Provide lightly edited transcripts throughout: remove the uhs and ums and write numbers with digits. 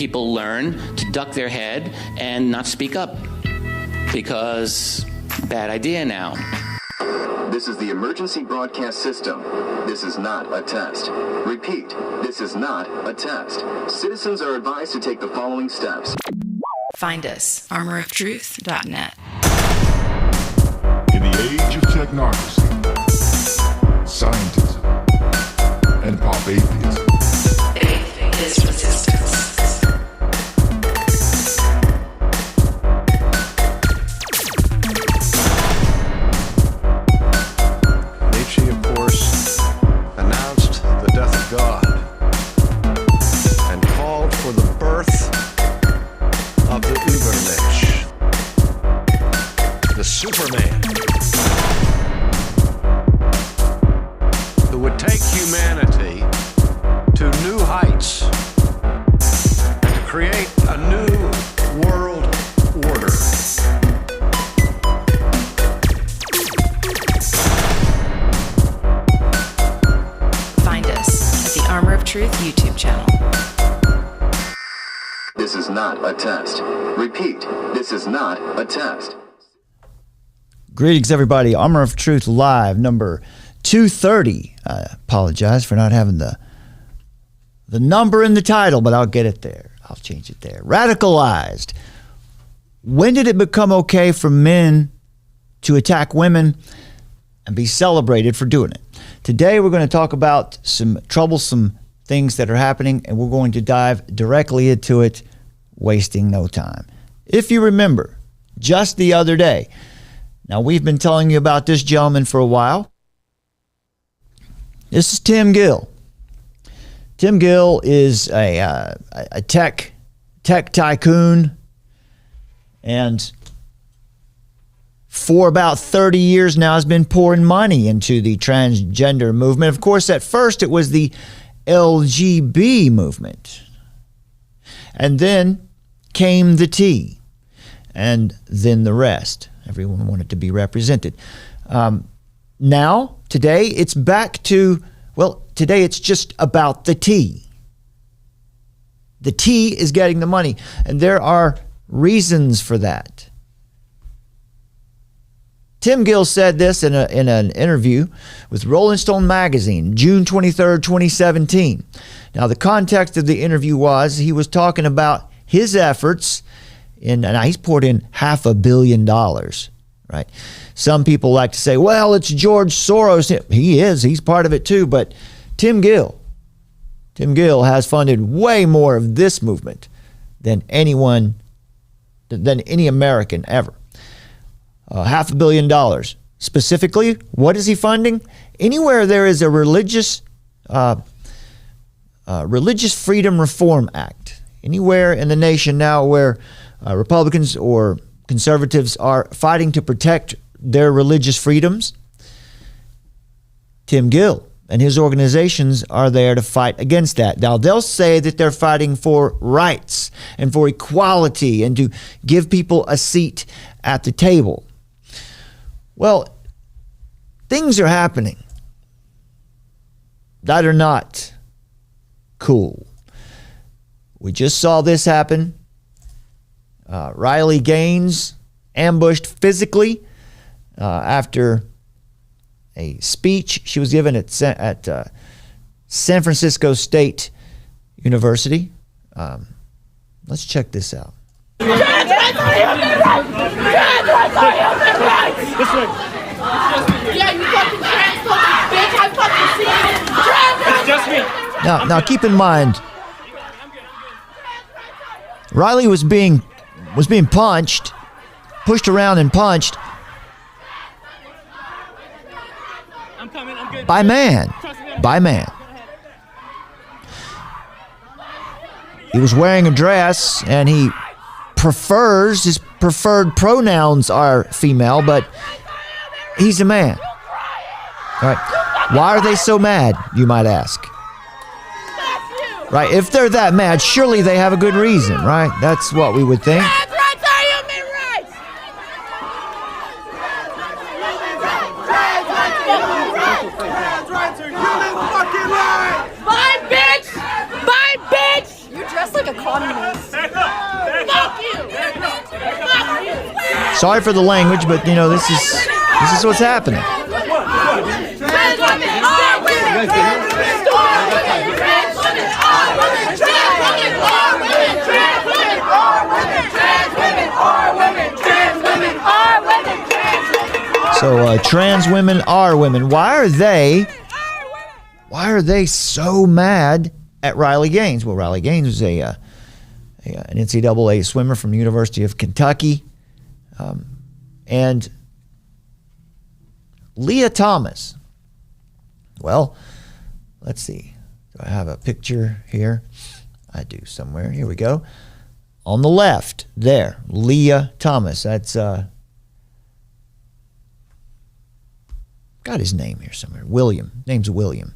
People learn to duck their head and not speak up because bad idea now. This is the emergency broadcast system. This is not a test. Repeat, this is not a test. Citizens are advised to take the following steps. Find us, armoroftruth.net. In the age of technocracy, scientism, and pop atheism, Faith is resistance. Nietzsche, of course, announced the death of God and called for the birth of the Übermensch, the Superman, who would take humanity to new heights and to create a new world order. Find us at the Armor of Truth YouTube channel. This is not a test. Repeat, this is not a test. Greetings, everybody. Armor of Truth Live, number 230. I apologize for not having the number in the title, but I'll get it there. I'll change it there. Radicalized. When did it become okay for men to attack women and be celebrated for doing it? Today, we're going to talk about some troublesome things that are happening, and we're going to dive directly into it, wasting no time. If you remember, just the other day, now we've been telling you about this gentleman for a while. This is Tim Gill. Tim Gill is a tech tycoon, and for about 30 years now has been pouring money into the transgender movement. Of course, at first it was the LGBT movement, and then came the T, and then the rest. Everyone wanted to be represented. Now, today, it's back to, well, today it's just about the T. The T is getting the money, and there are reasons for that. Tim Gill said this in an interview with Rolling Stone magazine, June 23rd, 2017. Now, the context of the interview was he was talking about his efforts and he's poured in $500 million, right? Some people like to say, well, it's George Soros. He is. He's part of it too. But Tim Gill has funded way more of this movement than any American ever. $500 million. Specifically, what is he funding? Anywhere there is a religious Freedom Reform Act, anywhere in the nation now where Republicans or conservatives are fighting to protect their religious freedoms, Tim Gill and his organizations are there to fight against that. Now, they'll say that they're fighting for rights and for equality and to give people a seat at the table. Well, things are happening that are not cool. We just saw this happen. Riley Gaines ambushed physically after a speech she was given at San Francisco State University. Let's check this out. Trans rights are human rights! Trans rights are human rights! This way. Yeah, you fucking transphobic bitch! I fucking see it! Trans rights! It's just me. Now keep in mind, Riley was being punched, pushed around and punched by man. He was wearing a dress, and his preferred pronouns are female, but he's a man. All right. Why are they so mad, you might ask? Right? If they're that mad, surely they have a good reason, right? That's what we would think. Trans rights are human rights! Trans rights are human fucking rights! Bye, bitch! Bye, bitch! You're dressed like a communist. Fuck you! Fuck you! Sorry for the language, but you know this is what's happening. Trans women are women! Trans women are women! Trans women are women! Trans women are women! Trans women are women! Trans women are women! Trans women are women! Trans women are So trans women are women. Why are they so mad at Riley Gaines? Well, Riley Gaines was an NCAA swimmer from the University of Kentucky. And Leah Thomas. Well, let's see. Do I have a picture here? I do somewhere. Here we go. On the left, there, Leah Thomas. That's got his name here somewhere. William. Name's William.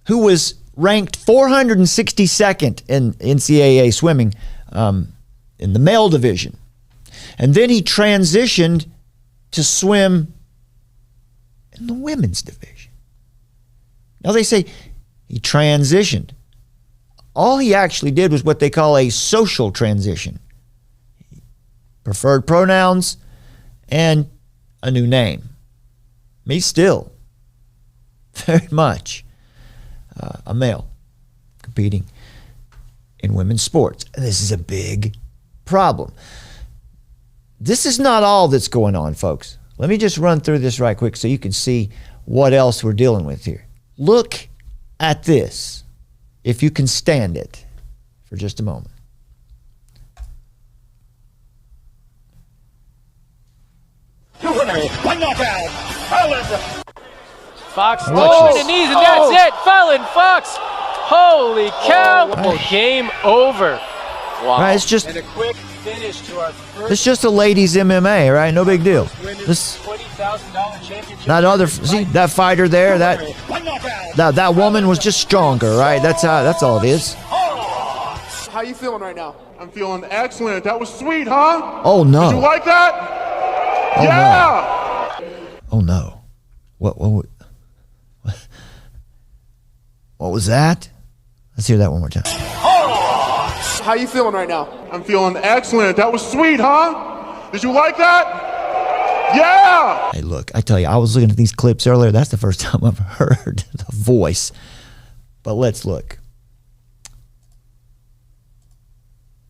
Who was ranked 462nd in NCAA swimming in the male division. And then he transitioned to swim in the women's division. Now they say he transitioned. All he actually did was what they call a social transition. Preferred pronouns and a new name. Me still very much a male competing in women's sports. And this is a big problem. This is not all that's going on, folks. Let me just run through this right quick so you can see what else we're dealing with here. Look at this, if you can stand it for just a moment. One knockout. Fox throwing the knees, and that's it. Fallon Fox. Holy cow. Game over. Wow. Right, it's just And a quick finish to our first it's just a ladies MMA, right? No big deal. This $20,000 championship. that other see that fighter there, that woman was just stronger, right? That's all it is. How you feeling right now? I'm feeling excellent. That was sweet, huh? Oh no. Did you like that? Oh, yeah. No. Oh no. What was that? Let's hear that one more time. How you feeling right now? I'm feeling excellent. That was sweet, huh? Did you like that? Yeah. Hey, look, I tell you, I was looking at these clips earlier. That's the first time I've heard the voice. But let's look.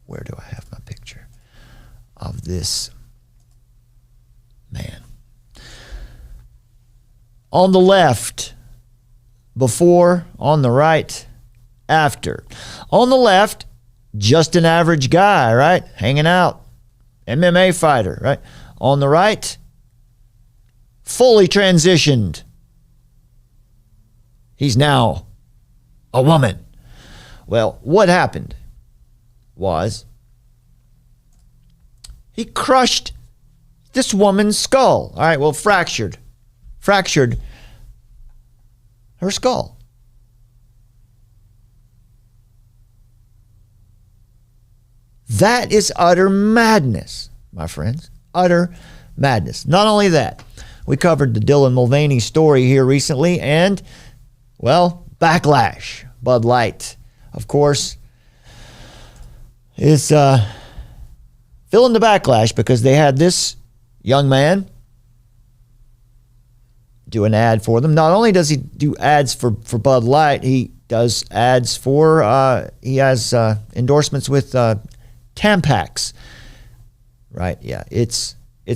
Where do I have my picture of this man? On the left, before. On the right, after. On the left, just an average guy, right? Hanging out. MMA fighter, right? On the right, fully transitioned. He's now a woman. Well, what happened was he crushed this woman's skull. All right, well, fractured her skull. That is utter madness, my friends. Utter madness. Not only that, we covered the Dylan Mulvaney story here recently, and, well, backlash. Bud Light, of course, is feeling the backlash because they had this young man do an ad for them. Not only does he do ads for Bud Light, he does ads for, he has endorsements with Tampax. Right, yeah, it's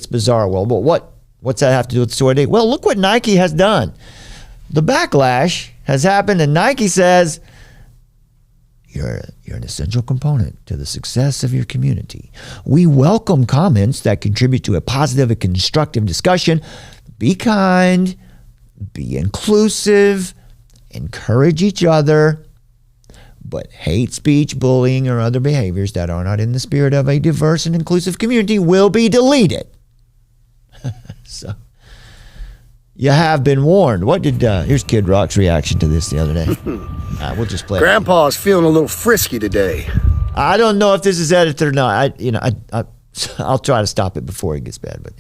bizarre. Well, but what's that have to do with the story today? Well, look what Nike has done. The backlash has happened, and Nike says, You're an essential component to the success of your community. We welcome comments that contribute to a positive and constructive discussion. Be kind, be inclusive, encourage each other, but hate speech, bullying, or other behaviors that are not in the spirit of a diverse and inclusive community will be deleted. So, you have been warned. What did, here's Kid Rock's reaction to this the other day. We'll just play Grandpa's feeling a little frisky today. I don't know if this is edited or not. I'll try to stop it before it gets bad. But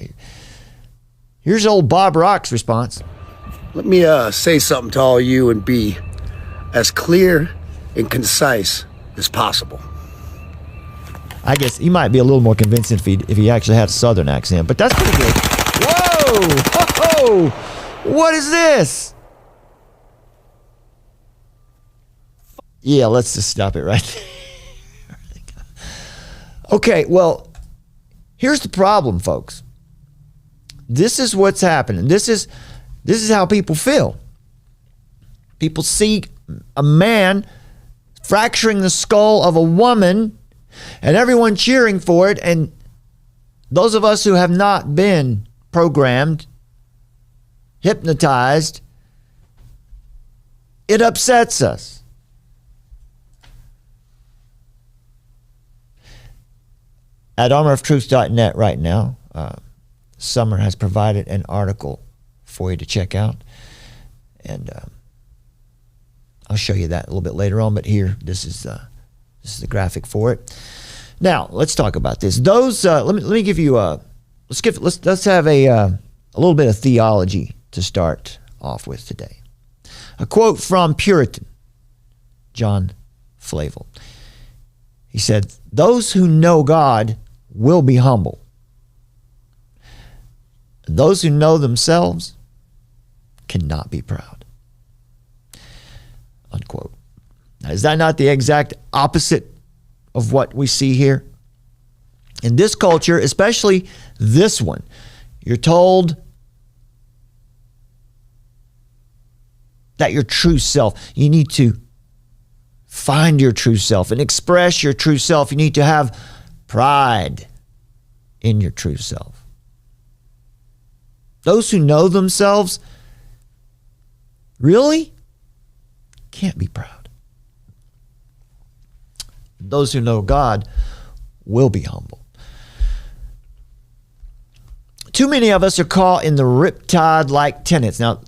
here's old Bob Rock's response. Let me say something to all you and be as clear and concise is possible. I guess he might be a little more convincing if he actually had a Southern accent, but that's pretty good. Whoa! Whoa! What is this? Yeah, let's just stop it right there. Okay, well, here's the problem, folks. This is what's happening. This is how people feel. People see a man fracturing the skull of a woman and everyone cheering for it, and those of us who have not been programmed, hypnotized, it upsets us. At armoroftruth.net right now, Summer has provided an article for you to check out. And I'll show you that a little bit later on. But here, this is the graphic for it. Now, let's talk about this. Those let me give you let's have a little bit of theology to start off with today. A quote from Puritan John Flavel. He said, "Those who know God will be humble. Those who know themselves cannot be proud." Unquote. Now, is that not the exact opposite of what we see here? In this culture, especially this one, you're told that your true self, you need to find your true self and express your true self. You need to have pride in your true self. Those who know themselves really can't be proud. Those who know God will be humble. Too many of us are caught in the riptide-like tenets. Now,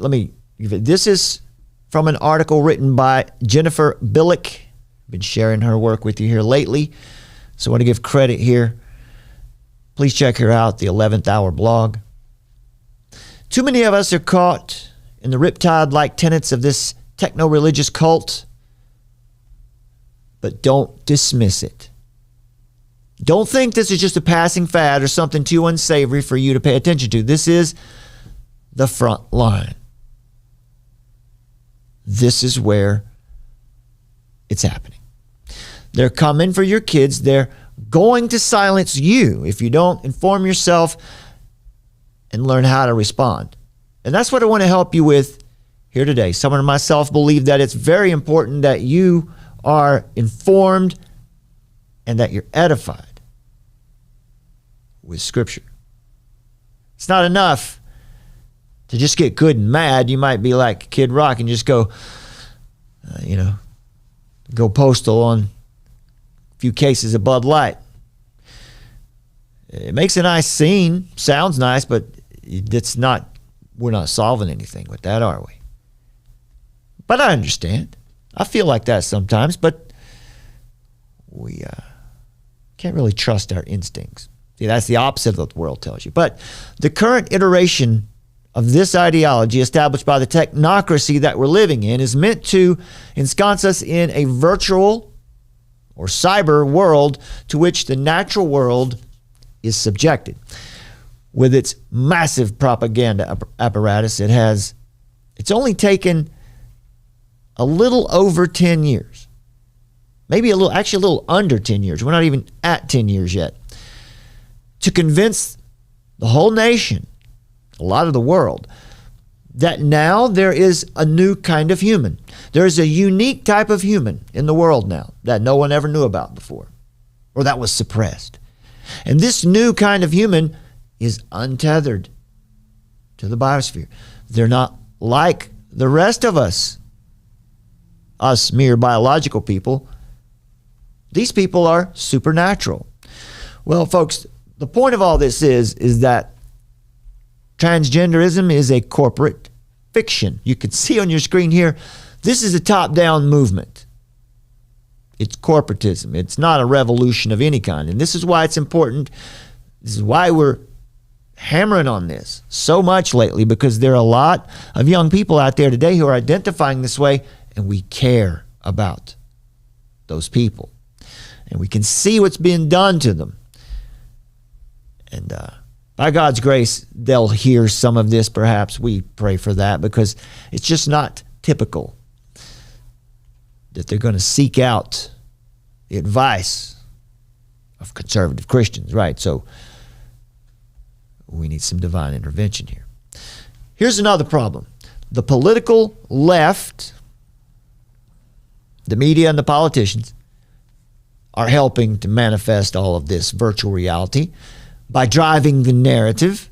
this is from an article written by Jennifer Billick. I've been sharing her work with you here lately, so I want to give credit here. Please check her out, the 11th Hour blog. Too many of us are caught in the riptide-like tenets of this techno-religious cult, but don't dismiss it. Don't think this is just a passing fad or something too unsavory for you to pay attention to. This is the front line. This is where it's happening. They're coming for your kids. They're going to silence you if you don't inform yourself and learn how to respond. And that's what I want to help you with here today. Someone and myself believe that it's very important that you are informed and that you're edified with Scripture. It's not enough to just get good and mad. You might be like Kid Rock and just go, go postal on a few cases of Bud Light. It makes a nice scene, sounds nice, but we're not solving anything with that, are we? But I understand. I feel like that sometimes, but we can't really trust our instincts. See, that's the opposite of what the world tells you. But the current iteration of this ideology established by the technocracy that we're living in is meant to ensconce us in a virtual or cyber world to which the natural world is subjected. With its massive propaganda apparatus, it's only taken a little over 10 years. Maybe a little under 10 years. We're not even at 10 years yet. To convince the whole nation, a lot of the world, that now there is a new kind of human. There is a unique type of human in the world now that no one ever knew about before, or that was suppressed. And this new kind of human is untethered to the biosphere. They're not like the rest of us mere biological people. These people are supernatural. Well, folks, the point of all this is that transgenderism is a corporate fiction. You can see on your screen here, this is a top-down movement. It's corporatism. It's not a revolution of any kind. And this is why it's important. This is why we're hammering on this so much lately, because there are a lot of young people out there today who are identifying this way, and we care about those people. and we can see what's being done to them. And by God's grace, they'll hear some of this, perhaps. We pray for that, because it's just not typical that they're going to seek out the advice of conservative Christians, right? So we need some divine intervention here. Here's another problem. The political left, the media and the politicians, are helping to manifest all of this virtual reality by driving the narrative,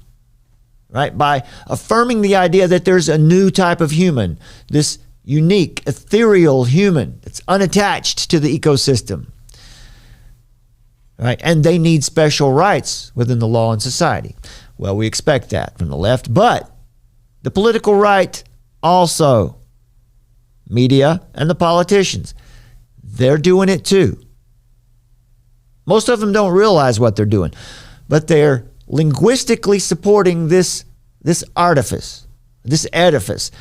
right? By affirming the idea that there's a new type of human, this unique, ethereal human that's unattached to the ecosystem, right? And they need special rights within the law and society. Well, we expect that from the left, but the political right also, media and the politicians, they're doing it too. Most of them don't realize what they're doing, but they're linguistically supporting this artifice, this edifice.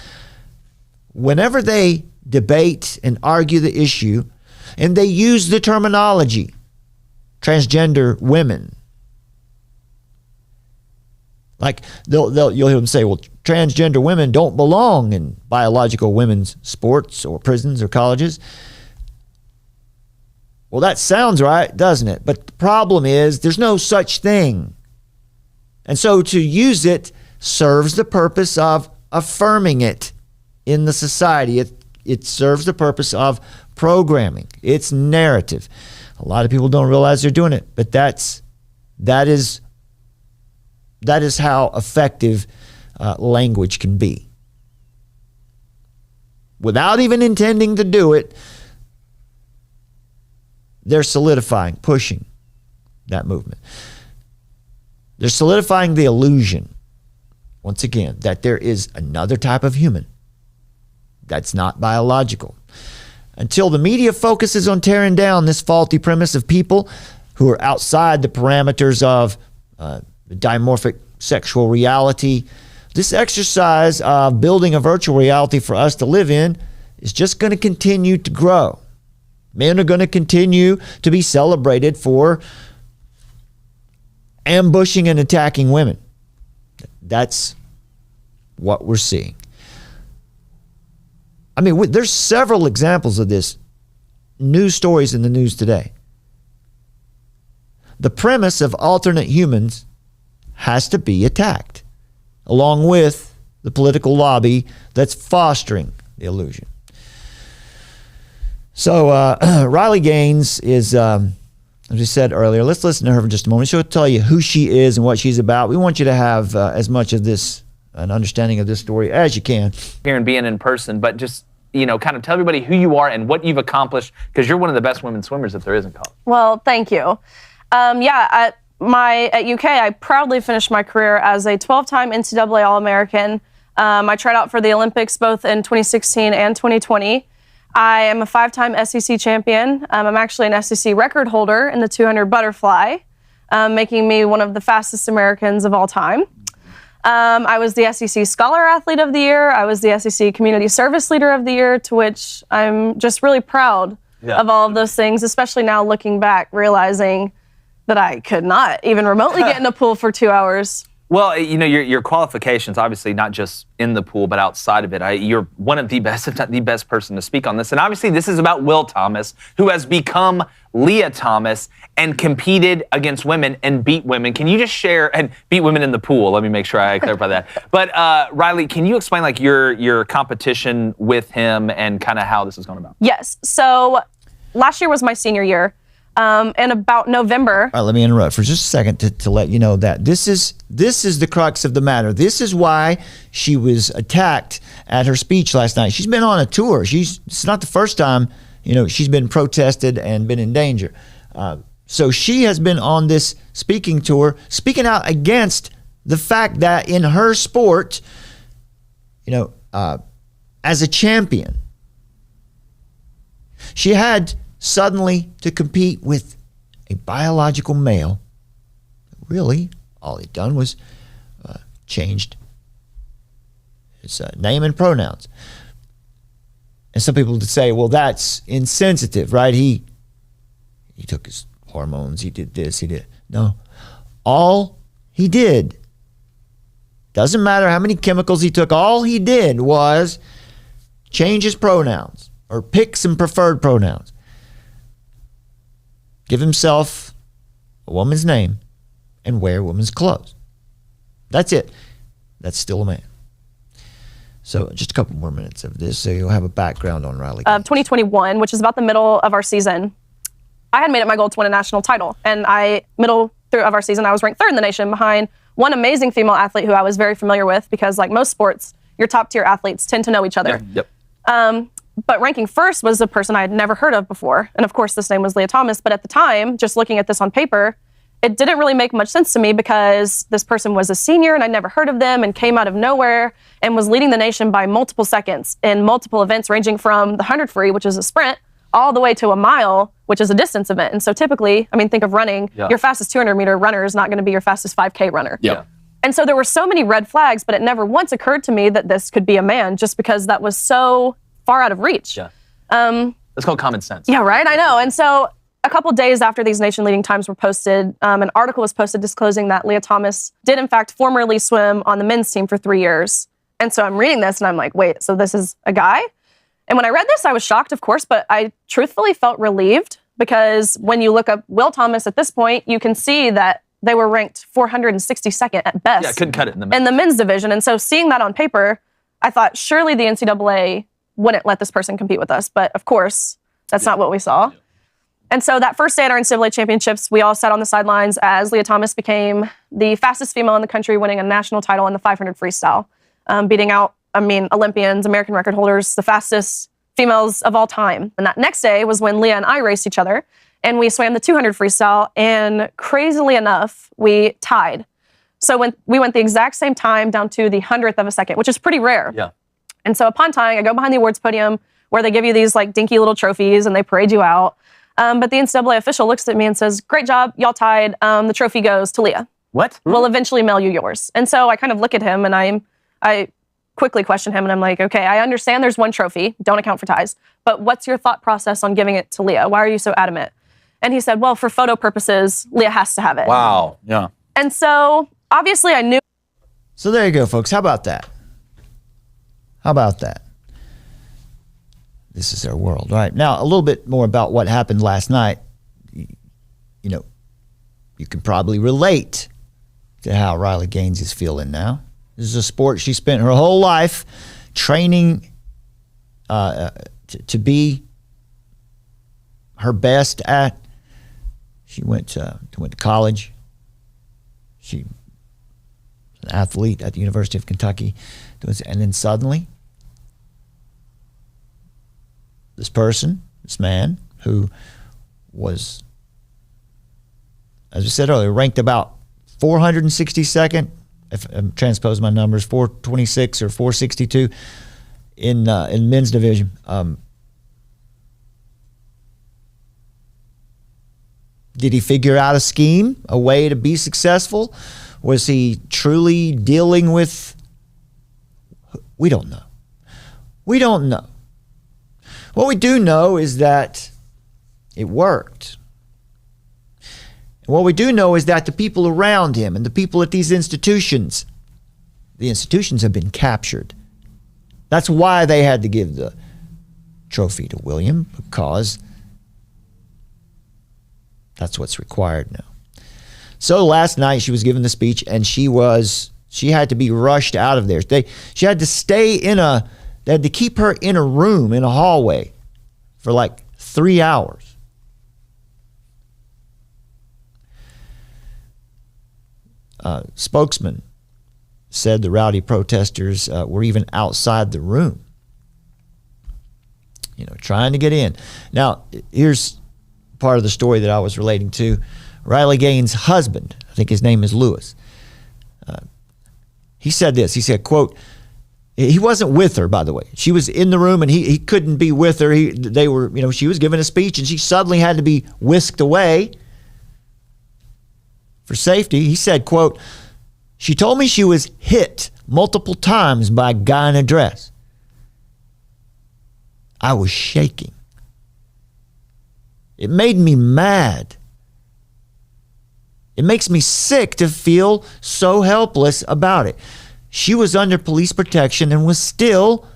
Whenever they debate and argue the issue, and they use the terminology, transgender women, like you'll hear them say, well, transgender women don't belong in biological women's sports or prisons or colleges. Well, that sounds right, doesn't it? But the problem is there's no such thing. And so to use it serves the purpose of affirming it in the society. It serves the purpose of programming. It's narrative. A lot of people don't realize they're doing it, but that is how effective language can be. Without even intending to do it, they're solidifying, pushing that movement. They're solidifying the illusion, once again, that there is another type of human that's not biological. Until the media focuses on tearing down this faulty premise of people who are outside the parameters of dimorphic sexual reality, this exercise of building a virtual reality for us to live in is just going to continue to grow. Men are going to continue to be celebrated for ambushing and attacking women. That's what we're seeing. I mean, there's several examples of this. News stories in the news today. The premise of alternate humans has to be attacked, along with the political lobby that's fostering the illusion. So Riley Gaines is, as we said earlier, let's listen to her for just a moment. She'll tell you who she is and what she's about. We want you to have as much of this, an understanding of this story as you can. Here and being in person, but just, kind of tell everybody who you are and what you've accomplished, because you're one of the best women swimmers if there is in college. Well, thank you. At UK, I proudly finished my career as a 12-time NCAA All-American. I tried out for the Olympics both in 2016 and 2020. I am a 5-time SEC champion. I'm actually an SEC record holder in the 200 butterfly, making me one of the fastest Americans of all time. I was the SEC Scholar Athlete of the Year. I was the SEC Community Service Leader of the Year, to which I'm just really proud of all of those things, especially now looking back, realizing that I could not even remotely get in a pool for 2 hours. Well, your qualifications, obviously not just in the pool, but outside of it. You're one of the best, if not the best person to speak on this. And obviously this is about Will Thomas, who has become Leah Thomas and competed against women and beat women. Can you just share, and beat women in the pool, let me make sure I clarify that. But Riley, can you explain your competition with him and kind of how this is going about? Yes, so last year was my senior year. And about November. All right, let me interrupt for just a second to let you know that this is the crux of the matter. This is why she was attacked at her speech last night. She's been on a tour. It's not the first time, she's been protested and been in danger. So she has been on this speaking tour, speaking out against the fact that in her sport, as a champion, she had suddenly to compete with a biological male. Really, all he'd done was changed his name and pronouns. And some people would say, well, that's insensitive, right? He he took his hormones, he did this, he did. No. All he did, doesn't matter how many chemicals he took, all he did was change his pronouns or pick some preferred pronouns. Give himself a woman's name and wear woman's clothes. That's it. That's still a man. So just a couple more minutes of this so you'll have a background on Riley. Of 2021, which is about the middle of our season, I had made it my goal to win a national title. And middle through of our season, I was ranked third in the nation behind one amazing female athlete who I was very familiar with because like most sports, your top tier athletes tend to know each other. Yeah, yep. But ranking first was a person I had never heard of before. And of course, this name was Leah Thomas. But at the time, just looking at this on paper, it didn't really make much sense to me because this person was a senior and I'd never heard of them and came out of nowhere and was leading the nation by multiple seconds in multiple events ranging from the 100 free, which is a sprint, all the way to a mile, which is a distance event. And so typically, I mean, think of running, your fastest 200 meter runner is not going to be your fastest 5K runner. Yeah. And so there were so many red flags, but it never once occurred to me that this could be a man just because that was so far out of reach. Yeah. That's called common sense. Yeah, right? I know. And so a couple days after these nation-leading times were posted, an article was posted disclosing that Leah Thomas did, in fact, formerly swim on the men's team for 3 years. And so I'm reading this and I'm like, wait, so this is a guy? And when I read this, I was shocked, of course, but I truthfully felt relieved because when you look up Will Thomas at this point, you can see that they were ranked 462nd at best. Yeah, couldn't cut it in the men's division. And so seeing that on paper, I thought surely the NCAA wouldn't let this person compete with us. But of course, that's not what we saw. Yeah. And so that first day at our NCAA championships, we all sat on the sidelines as Leah Thomas became the fastest female in the country, winning a national title in the 500 freestyle, beating out, Olympians, American record holders, the fastest females of all time. And that next day was when Leah and I raced each other, and we swam the 200 freestyle, and crazily enough, we tied. So when we went the exact same time down to the 100th of a second, which is pretty rare. Yeah. And so upon tying, I go behind the awards podium where they give you these like dinky little trophies and they parade you out. But the NCAA official looks at me and says, great job, y'all tied. The trophy goes to Leah. What? We'll eventually mail you yours. And so I kind of look at him and I quickly question him and I'm like, okay, I understand there's one trophy, don't account for ties, but what's your thought process on giving it to Leah? Why are you so adamant? And he said, well, for photo purposes, Leah has to have it. Wow, yeah. And so obviously I knew. So there you go, folks. How about that? How about that? This is their world, right? Now, a little bit more about what happened last night. You know, you can probably relate to how Riley Gaines is feeling now. This is a sport she spent her whole life training to be her best at. She went to college. She was an athlete at the University of Kentucky. And then suddenly, this man who was, as I said earlier, ranked about 462nd, if I'm transposing my numbers, 426 or 462 in men's division. Did he figure out a scheme, a way to be successful? Was he truly dealing with? We don't know. We don't know. What we do know is that it worked. And what we do know is that the people around him and the people at these institutions, the institutions have been captured. That's why they had to give the trophy to William, because that's what's required now. So last night she was given the speech and she had to be rushed out of there. She had to stay they had to keep her in a room, in a hallway for like 3 hours. Spokesman said the rowdy protesters were even outside the room, trying to get in. Now, here's part of the story that I was relating to. Riley Gaines' husband, I think his name is Lewis, he said this. He said, quote, he wasn't with her, by the way. She was in the room and he couldn't be with her. She was giving a speech and she suddenly had to be whisked away for safety. He said, quote, she told me she was hit multiple times by a guy in a dress. I was shaking. It made me mad. It makes me sick to feel so helpless about it. She was under police protection and was still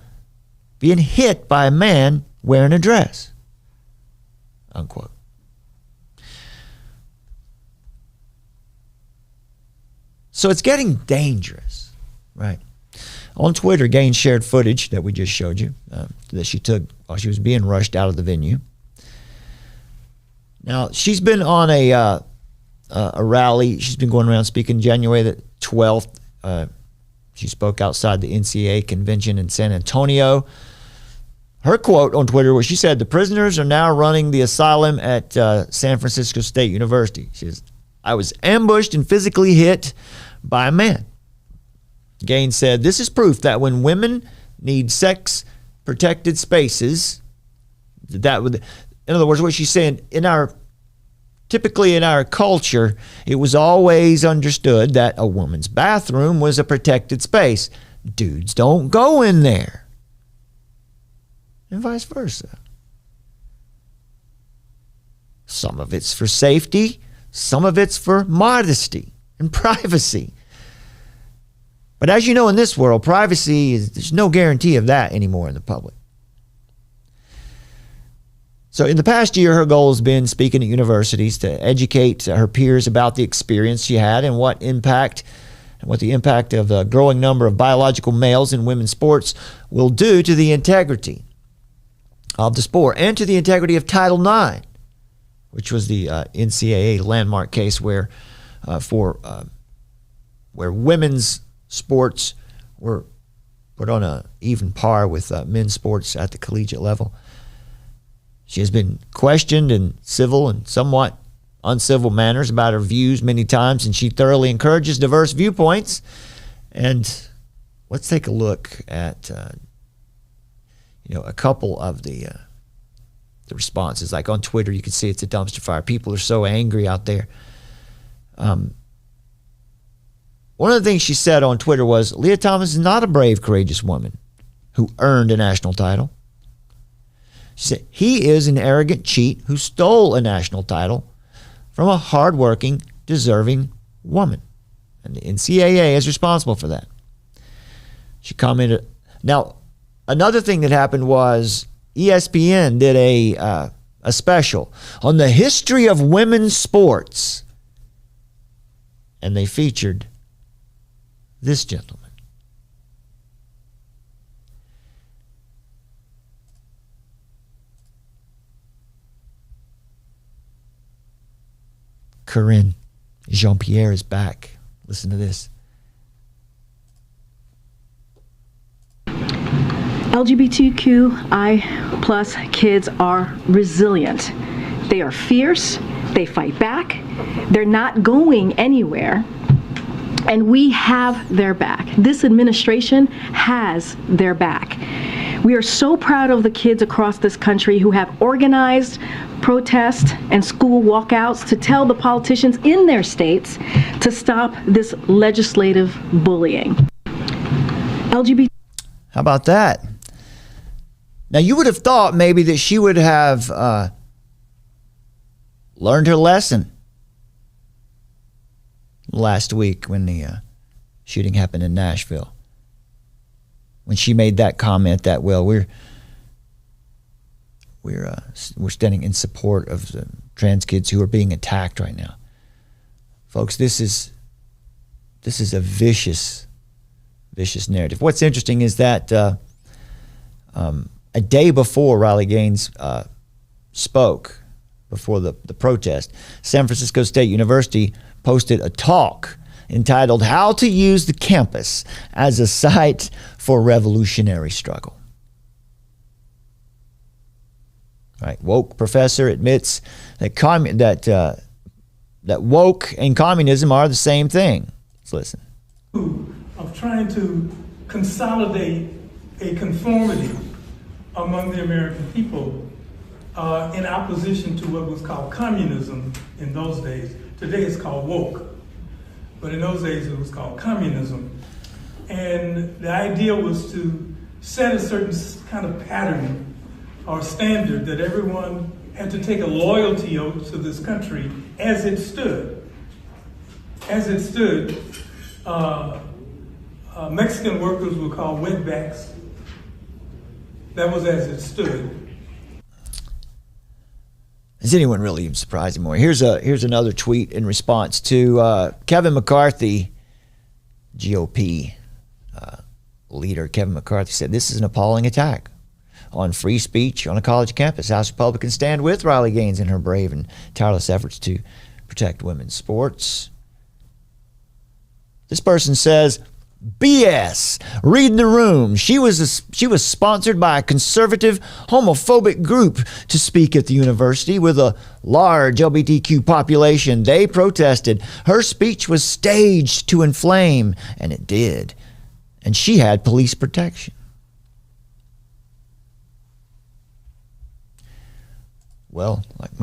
being hit by a man wearing a dress. Unquote. So it's getting dangerous, right? On Twitter, Gaines shared footage that we just showed you that she took while she was being rushed out of the venue. Now, she's been on a rally. She's been going around speaking January the 12th. She spoke outside the NCAA convention in San Antonio. Her quote on Twitter was, she said, "The prisoners are now running the asylum at San Francisco State University." She says, "I was ambushed and physically hit by a man." Gaines said, "This is proof that when women need sex-protected spaces," that would, in other words, what she's saying, typically in our culture, it was always understood that a woman's bathroom was a protected space. Dudes don't go in there. And vice versa. Some of it's for safety, some of it's for modesty and privacy. But as you know, in this world, there's no guarantee of that anymore in the public. So in the past year, her goal has been speaking at universities to educate her peers about the experience she had and what the impact of the growing number of biological males in women's sports will do to the integrity of the sport and to the integrity of Title IX, which was the NCAA landmark case where women's sports were put on an even par with men's sports at the collegiate level. She has been questioned in civil and somewhat uncivil manners about her views many times, and she thoroughly encourages diverse viewpoints. And let's take a look at a couple of the responses. Like on Twitter, you can see it's a dumpster fire. People are so angry out there. One of the things she said on Twitter was, Leah Thomas is not a brave, courageous woman who earned a national title. She said, he is an arrogant cheat who stole a national title from a hardworking, deserving woman. And the NCAA is responsible for that. She commented. Now, another thing that happened was ESPN did a special on the history of women's sports. And they featured this gentleman. Corinne Jean-Pierre is back. Listen to this. LGBTQI plus kids are resilient. They are fierce. They fight back. They're not going anywhere. And we have their back. This administration has their back. We are so proud of the kids across this country who have organized protests and school walkouts to tell the politicians in their states to stop this legislative bullying. LGBT. How about that? Now, you would have thought maybe that she would have learned her lesson last week when the shooting happened in Nashville. When she made that comment that, well, we're standing in support of the trans kids who are being attacked right now. Folks, this is a vicious narrative. What's interesting is that a day before Riley Gaines spoke before the protest, San Francisco State University posted a talk entitled "How to Use the Campus as a Site for Revolutionary Struggle." Right, woke professor admits that that woke and communism are the same thing. Let's listen. Of trying to consolidate a conformity among the American people in opposition to what was called communism in those days. Today it's called woke, but in those days it was called communism. And the idea was to set a certain kind of pattern or standard that everyone and to take a loyalty oath to this country as it stood. As it stood, Mexican workers were called wetbacks. That was as it stood. Is anyone really even surprised anymore? Here's another tweet in response to Kevin McCarthy, GOP leader Kevin McCarthy said, "This is an appalling attack on free speech on a college campus. House Republicans stand with Riley Gaines in her brave and tireless efforts to protect women's sports." This person says, BS. Read the room. She was sponsored by a conservative homophobic group to speak at the university with a large LGBTQ population. They protested. Her speech was staged to inflame, and it did. And she had police protection. Well, like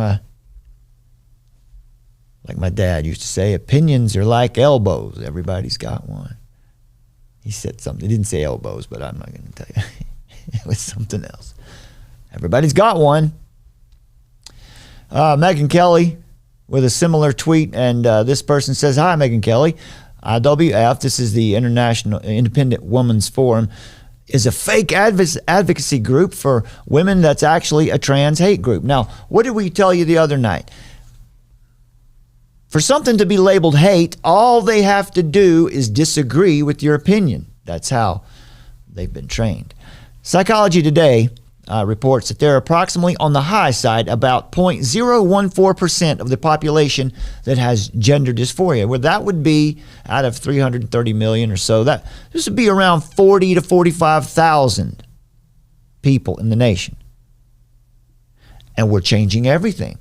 my dad used to say, opinions are like elbows. Everybody's got one. He said something. He didn't say elbows, but I'm not going to tell you. It was something else. Everybody's got one. Megyn Kelly with a similar tweet, and this person says, "Hi, Megyn Kelly. IWF, this is the International Independent Women's Forum, is a fake advocacy group for women that's actually a trans hate group." Now, what did we tell you the other night? For something to be labeled hate, all they have to do is disagree with your opinion. That's how they've been trained. Psychology Today reports that there are approximately, on the high side, about 0.014% of the population that has gender dysphoria. Well, that would be out of 330 million or so. This would be around 40 to 45,000 people in the nation. And we're changing everything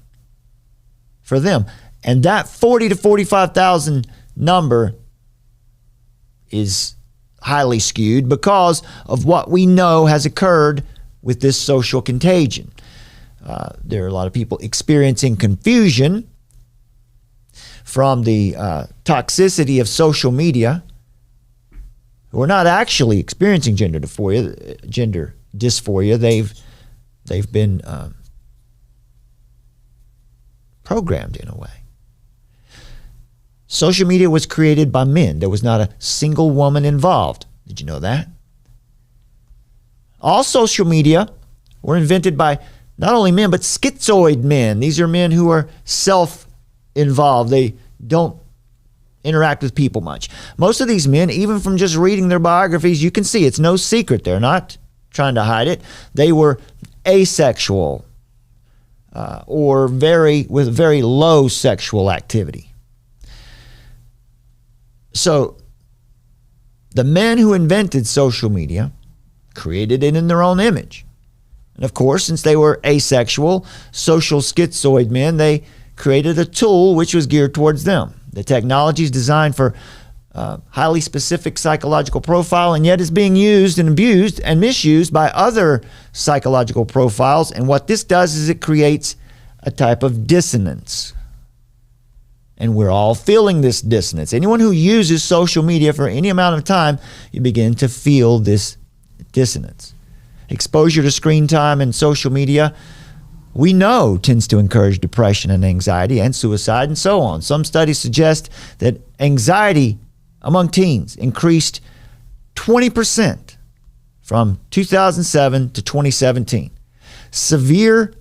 for them. And that 40 to 45,000 number is highly skewed because of what we know has occurred with this social contagion. There are a lot of people experiencing confusion from the toxicity of social media who are not actually experiencing gender dysphoria. They've been programmed in a way. Social media was created by men. There was not a single woman involved. Did you know that? All social media were invented by not only men, but schizoid men. These are men who are self-involved. They don't interact with people much. Most of these men, even from just reading their biographies, you can see it's no secret. They're not trying to hide it. They were asexual or with very low sexual activity. So the men who invented social media created it in their own image. And of course, since they were asexual, social schizoid men, they created a tool which was geared towards them. The technology is designed for highly specific psychological profile, and yet is being used and abused and misused by other psychological profiles. And what this does is it creates a type of dissonance. And we're all feeling this dissonance. Anyone who uses social media for any amount of time, you begin to feel this dissonance. Exposure to screen time and social media, we know, tends to encourage depression and anxiety and suicide and so on. Some studies suggest that anxiety among teens increased 20% from 2007 to 2017. Severe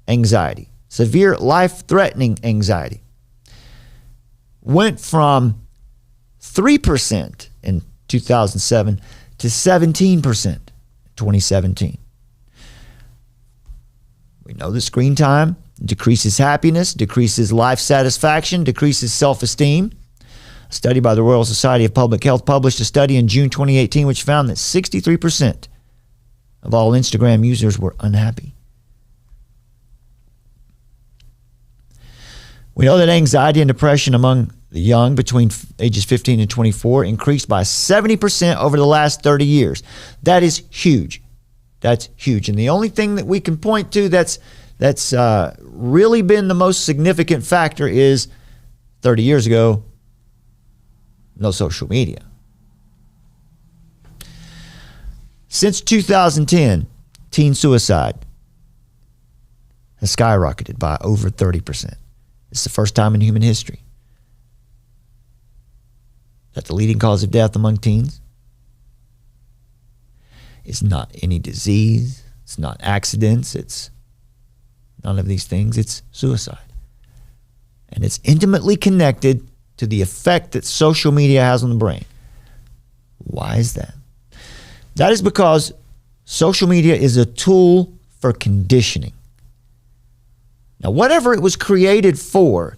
anxiety, severe life-threatening anxiety, went from 3% in 2007 to 17% in 2017. We know that screen time decreases happiness, decreases life satisfaction, decreases self-esteem. A study by the Royal Society of Public Health published a study in June 2018 which found that 63% of all Instagram users were unhappy. We know that anxiety and depression among the young between ages 15 and 24 increased by 70% over the last 30 years. That is huge. That's huge. And the only thing that we can point to that's really been the most significant factor is 30 years ago, no social media. Since 2010, teen suicide has skyrocketed by over 30%. It's the first time in human history that the leading cause of death among teens is not any disease, it's not accidents, it's none of these things, it's suicide. And it's intimately connected to the effect that social media has on the brain. Why is that? That is because social media is a tool for conditioning. Now, whatever it was created for,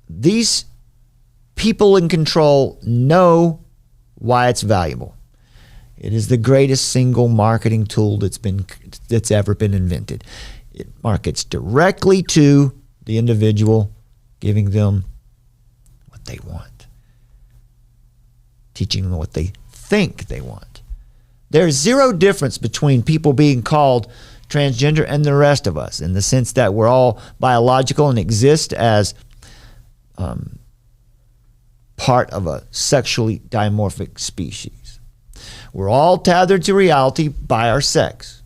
these people in control know why it's valuable. It is the greatest single marketing tool that's ever been invented. It markets directly to the individual, giving them what they want, teaching them what they think they want. There's zero difference between people being called transgender and the rest of us, in the sense that we're all biological and exist as part of a sexually dimorphic species. We're all tethered to reality by our sex.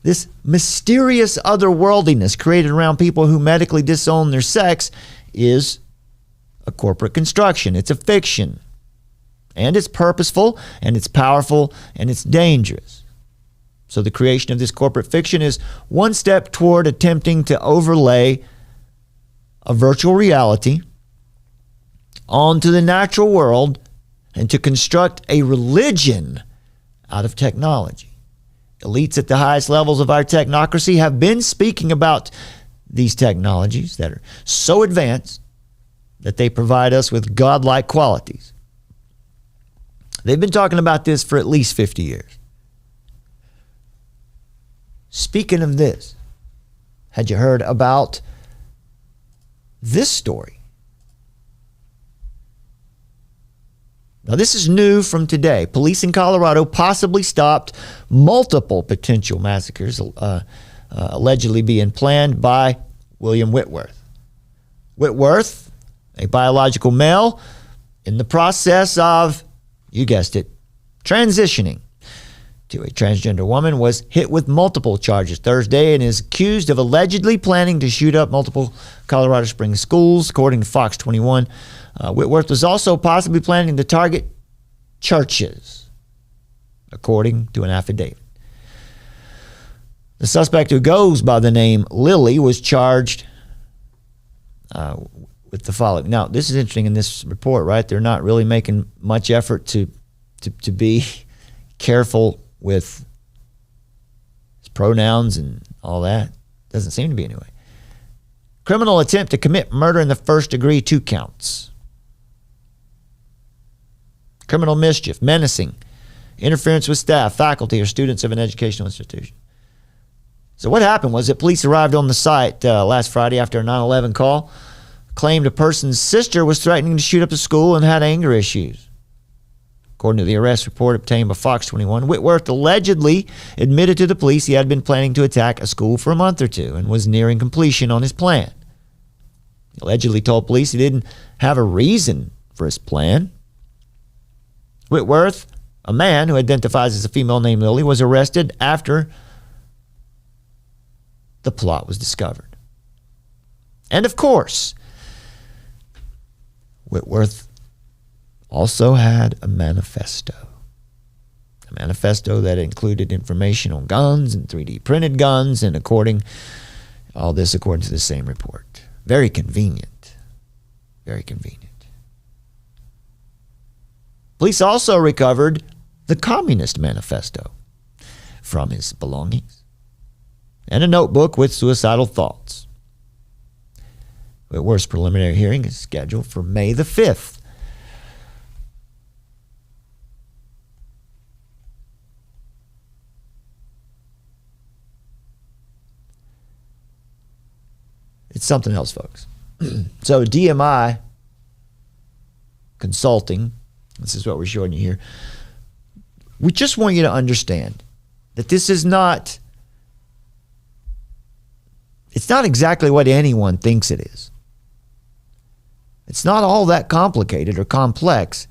This mysterious otherworldliness created around people who medically disown their sex is a corporate construction. It's a fiction. And it's purposeful, and it's powerful, and it's dangerous. So the creation of this corporate fiction is one step toward attempting to overlay a virtual reality onto the natural world and to construct a religion out of technology. Elites at the highest levels of our technocracy have been speaking about these technologies that are so advanced that they provide us with godlike qualities. They've been talking about this for at least 50 years. Speaking of this, had you heard about this story? Now, this is new from today. Police in Colorado possibly stopped multiple potential massacres allegedly being planned by William Whitworth. Whitworth, a biological male, in the process of, you guessed it, transitioning to a transgender woman, was hit with multiple charges Thursday and is accused of allegedly planning to shoot up multiple Colorado Springs schools, according to Fox 21. Whitworth was also possibly planning to target churches, according to an affidavit. The suspect, who goes by the name Lily, was charged with the following. Now, this is interesting in this report, right? They're not really making much effort to be careful with his pronouns and all that. Doesn't seem to be anyway. Criminal attempt to commit murder in the first degree, 2 counts. Criminal mischief, menacing, interference with staff, faculty, or students of an educational institution. So what happened was that police arrived on the site last Friday after a 9/11 call, claimed a person's sister was threatening to shoot up the school and had anger issues. According to the arrest report obtained by Fox 21, Whitworth allegedly admitted to the police he had been planning to attack a school for a month or two and was nearing completion on his plan. He allegedly told police he didn't have a reason for his plan. Whitworth, a man who identifies as a female named Lily, was arrested after the plot was discovered. And of course, Whitworth also had a manifesto that included information on guns and 3D printed guns, and all this according to the same report. Very convenient. Very convenient. Police also recovered the Communist Manifesto from his belongings and a notebook with suicidal thoughts. Whitworth's preliminary hearing is scheduled for May the 5th. It's something else, folks. So DMI Consulting, this is what we're showing you here. We just want you to understand that this is not, it's not exactly what anyone thinks it is. It's not all that complicated or complex.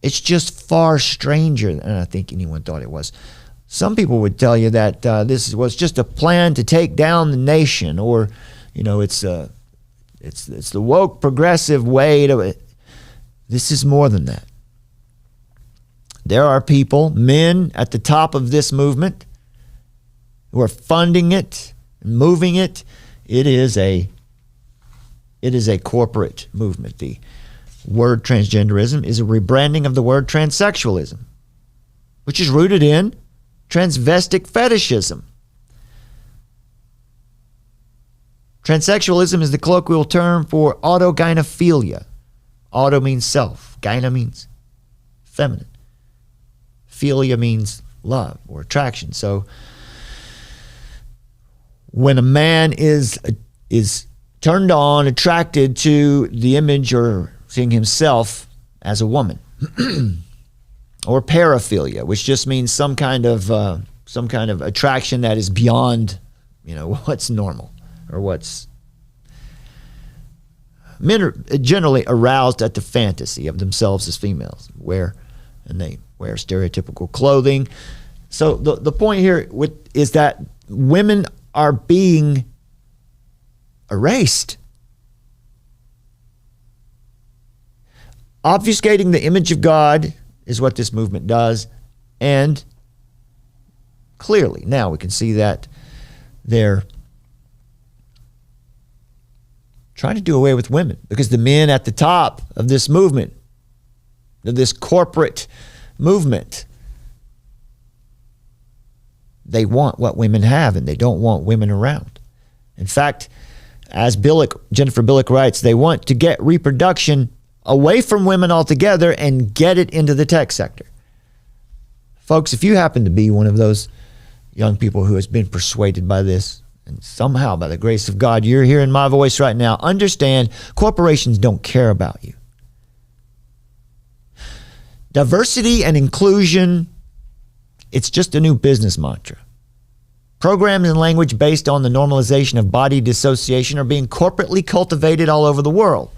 It's just far stranger than I think anyone thought it was. Some people would tell you that this was just a plan to take down the nation, or, it's the woke progressive way to. This is more than that. There are people, men at the top of this movement, who are funding it, moving it. It is a corporate movement. The word transgenderism is a rebranding of the word transsexualism, which is rooted in transvestic fetishism. Transsexualism is the colloquial term for autogynephilia. Auto means self. Gyna means feminine. Philia means love or attraction. So when a man is turned on, attracted to the image or seeing himself as a woman, or paraphilia, which just means some kind of attraction that is beyond, what's normal or what's. Men are generally aroused at the fantasy of themselves as females, and they wear stereotypical clothing. So the point here is that women are being erased. Obfuscating the image of God is what this movement does, and clearly now we can see that they're trying to do away with women, because the men at the top of this movement, of this corporate movement, they want what women have, and they don't want women around. In fact, as Jennifer Billick writes, they want to get reproduction away from women altogether and get it into the tech sector. Folks, if you happen to be one of those young people who has been persuaded by this, and somehow by the grace of God you're hearing my voice right now, understand corporations don't care about you. Diversity and inclusion, it's just a new business mantra. Programs and language based on the normalization of body dissociation are being corporately cultivated all over the world.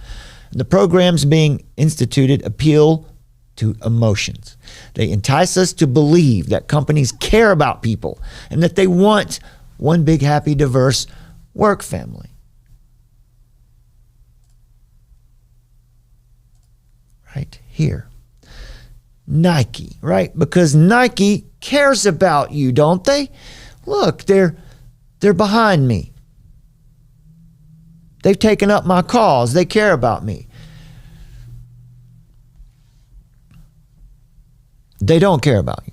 The programs being instituted appeal to emotions. They entice us to believe that companies care about people and that they want one big, happy, diverse work family. Right here. Nike, right? Because Nike cares about you, don't they? Look, they're behind me. They've taken up my cause. They care about me. They don't care about you.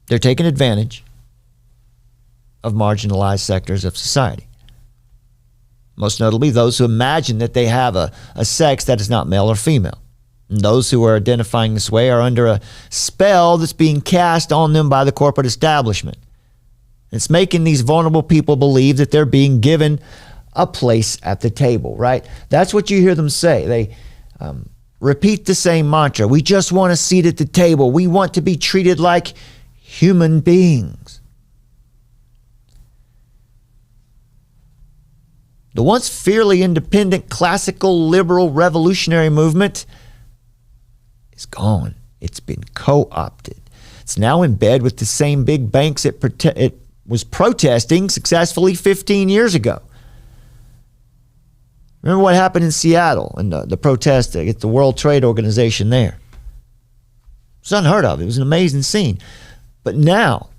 They're taking advantage of marginalized sectors of society. Most notably, those who imagine that they have a sex that is not male or female. And those who are identifying this way are under a spell that's being cast on them by the corporate establishment. It's making these vulnerable people believe that they're being given a place at the table, right? That's what you hear them say. They repeat the same mantra. We just want a seat at the table. We want to be treated like human beings. The once fiercely independent, classical, liberal, revolutionary movement is gone. It's been co-opted. It's now in bed with the same big banks it was protesting successfully 15 years ago. Remember what happened in Seattle and the protest against the World Trade Organization there? It's unheard of. It was an amazing scene. But now,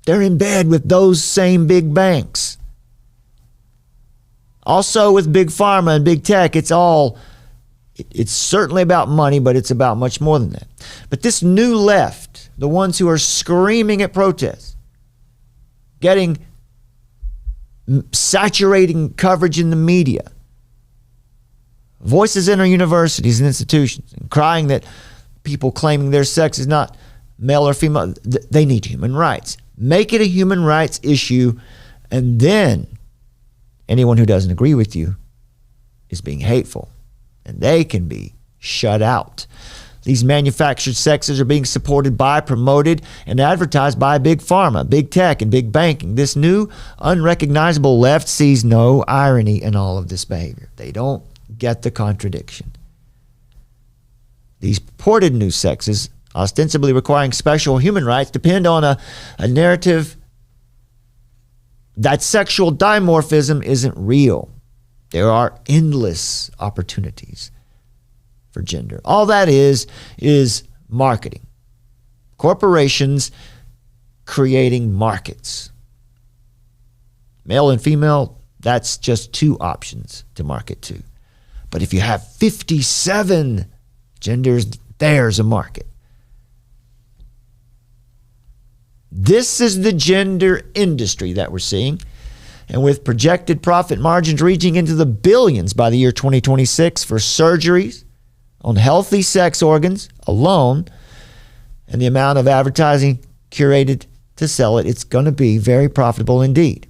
they're in bed with those same big banks. Also with big pharma and big tech, it's certainly about money, but it's about much more than that. But this new left, the ones who are screaming at protests, getting saturating coverage in the media, voices in our universities and institutions, and crying that people claiming their sex is not male or female, they need human rights. Make it a human rights issue, and then anyone who doesn't agree with you is being hateful, and they can be shut out. These manufactured sexes are being supported by, promoted, and advertised by big pharma, big tech, and big banking. This new, unrecognizable left sees no irony in all of this behavior. They don't get the contradiction. These purported new sexes ostensibly requiring special human rights, depend on a narrative that sexual dimorphism isn't real. There are endless opportunities for gender. All that is marketing. Corporations creating markets. Male and female, that's just two options to market to. But if you have 57 genders, there's a market. This is the gender industry that we're seeing. And with projected profit margins reaching into the billions by the year 2026 for surgeries on healthy sex organs alone, and the amount of advertising curated to sell it, it's going to be very profitable indeed.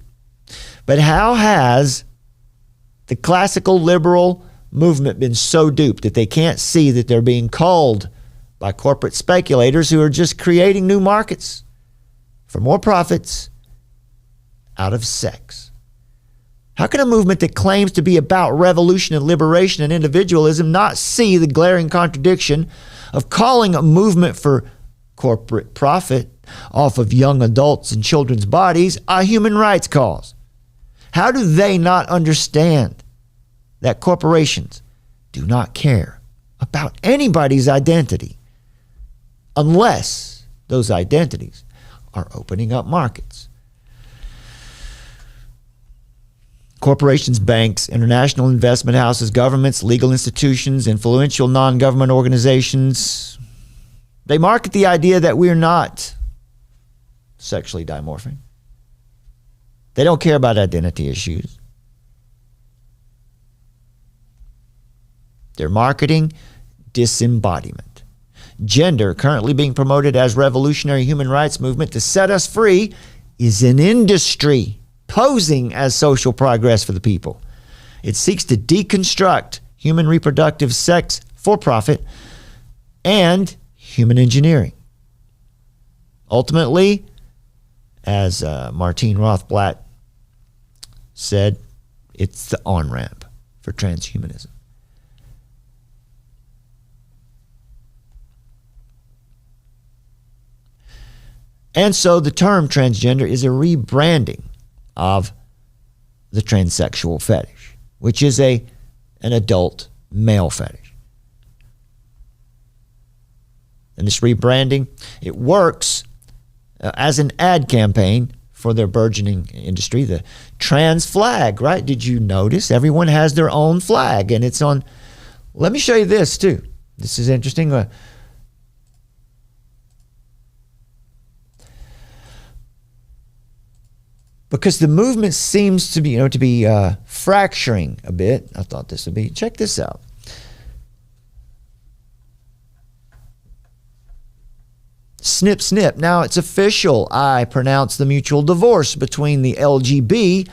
But how has the classical liberal movement been so duped that they can't see that they're being culled by corporate speculators who are just creating new markets for more profits out of sex? How can a movement that claims to be about revolution and liberation and individualism not see the glaring contradiction of calling a movement for corporate profit off of young adults and children's bodies a human rights cause? How do they not understand that corporations do not care about anybody's identity unless those identities are opening up markets? Corporations, banks, international investment houses, governments, legal institutions, influential non-government organizations, they market the idea that we're not sexually dimorphic. They don't care about identity issues. They're marketing disembodiment. Gender, currently being promoted as revolutionary human rights movement to set us free, is an industry posing as social progress for the people. It seeks to deconstruct human reproductive sex for profit and human engineering. Ultimately, as Martine Rothblatt said, it's the on-ramp for transhumanism. And so the term transgender is a rebranding of the transsexual fetish, which is an adult male fetish. And this rebranding, it works as an ad campaign for their burgeoning industry, the trans flag, right? Did you notice? Everyone has their own flag, and it's on. Let me show you this too. This is interesting. Because the movement seems to be, fracturing a bit. I thought this would be. Check this out. Snip, snip. Now it's official. I pronounce the mutual divorce between the LGB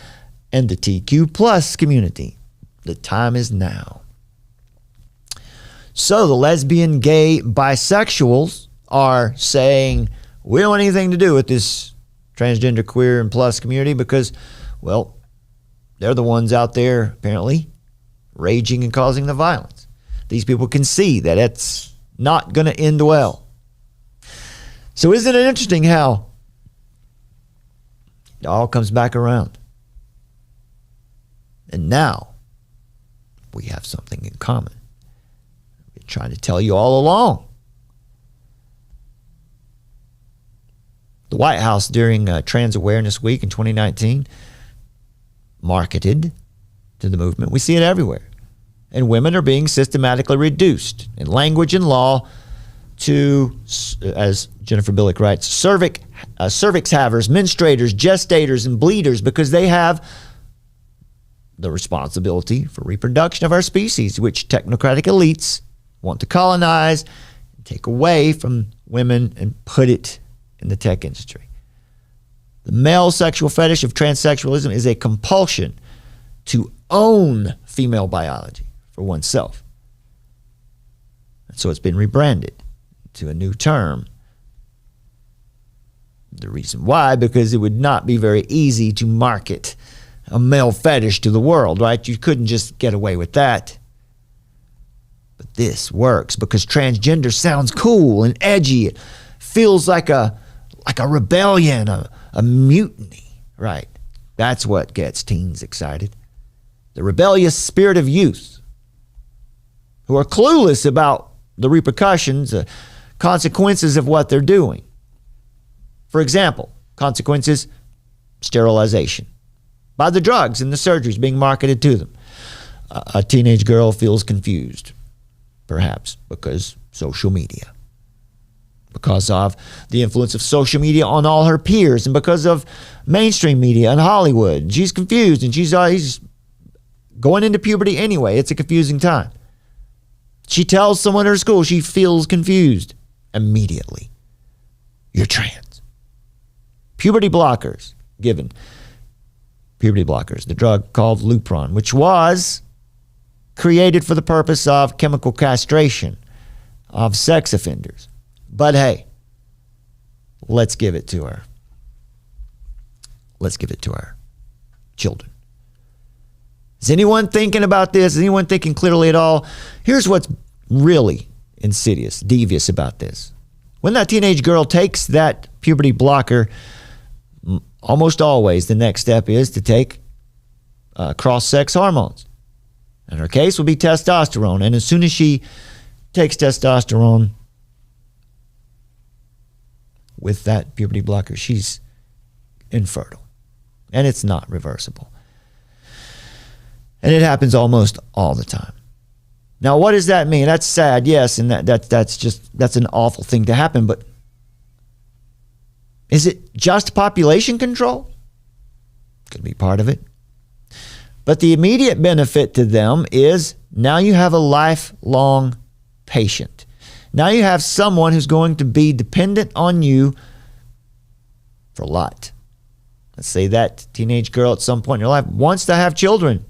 and the TQ plus community. The time is now. So the lesbian, gay, bisexuals are saying, we don't want anything to do with this transgender, queer, and plus community because, well, they're the ones out there apparently raging and causing the violence. These people can see that it's not going to end well. So isn't it interesting how it all comes back around? And now we have something in common. We're trying to tell you all along. The White House during Trans Awareness Week in 2019 marketed to the movement. We see it everywhere. And women are being systematically reduced in language and law to, as Jennifer Billick writes, cervix havers, menstruators, gestators, and bleeders because they have the responsibility for reproduction of our species, which technocratic elites want to colonize, take away from women, and put it in the tech industry. The male sexual fetish of transsexualism is a compulsion to own female biology for oneself. And so it's been rebranded to a new term. The reason why, because it would not be very easy to market a male fetish to the world, right? You couldn't just get away with that. But this works because transgender sounds cool and edgy. It feels like a rebellion, a mutiny, right? That's what gets teens excited. The rebellious spirit of youth who are clueless about the repercussions, the consequences of what they're doing. For example, consequences, sterilization by the drugs and the surgeries being marketed to them. A teenage girl feels confused, perhaps because social media, because of the influence of social media on all her peers, and because of mainstream media and Hollywood. She's confused, and she's going into puberty anyway. It's a confusing time. She tells someone at her school she feels confused. Immediately, you're trans. Puberty blockers given. Puberty blockers, the drug called Lupron, which was created for the purpose of chemical castration of sex offenders. But hey, let's give it to her. Let's give it to our children. Is anyone thinking about this? Is anyone thinking clearly at all? Here's what's really insidious, devious about this. When that teenage girl takes that puberty blocker, almost always the next step is to take cross-sex hormones. In her case will be testosterone. And as soon as she takes testosterone with that puberty blocker, she's infertile. And it's not reversible. And it happens almost all the time. Now, what does that mean? That's sad, yes, and that's an awful thing to happen, but is it just population control? Could be part of it. But the immediate benefit to them is now you have a lifelong patient. Now you have someone who's going to be dependent on you for a lot. Let's say that teenage girl at some point in her life wants to have children.